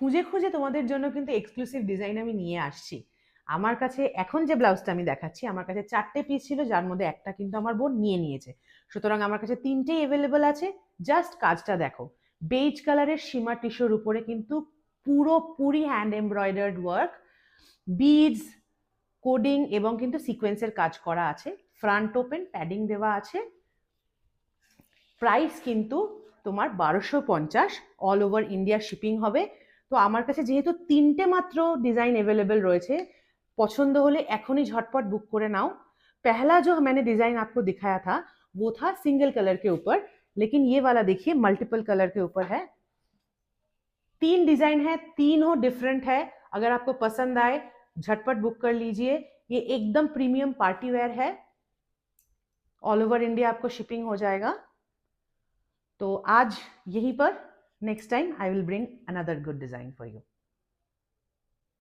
খুঁজে খুঁজে তোমাদের জন্য কিন্তু এক্সক্লুসিভ ডিজাইন আমি নিয়ে আসছি। আমার কাছে এখন যে ব্লাউজটা আমি দেখাচ্ছি, আমার কাছে 4টে পিস ছিল, যার মধ্যে একটা কিন্তু আমার বোন নিয়ে নিয়েছে। সুতরাং আমার কাছে 3টেই অ্যাভেলেবল আছে। জাস্ট কাজটা দেখো, বেজ কালারের সীমা টিস্যুর উপরে কিন্তু পুরোপুরি hand embroidered work, beads, coding এবং কিন্তু সিকোয়েন্সের কাজ করা আছে। ফ্রন্ট ওপেন, প্যাডিং দেওয়া আছে। প্রাইস কিন্তু তোমার 1250, অল ওভার ইন্ডিয়া শিপিং হবে। তো আমার কাছে যেহেতু 3টে মাত্র ডিজাइन अवेलेबल রয়েছে, पसंद হলে এখনই झटपट बुक করে नाओ। पहला जो मैंने डिजाइन आपको दिखाया था वो था सिंगल कलर के ऊपर, लेकिन ये वाला देखिए मल्टीपल कलर के ऊपर है। 3 डिजाइन है, तीनों डिफरेंट है। अगर आपको पसंद आए झटपट बुक कर लीजिए। ये एकदम प्रीमियम पार्टी वेयर है, ऑल ओवर इंडिया आपको शिपिंग हो जाएगा। तो आज यहीं पर, next time I will bring another good design for you.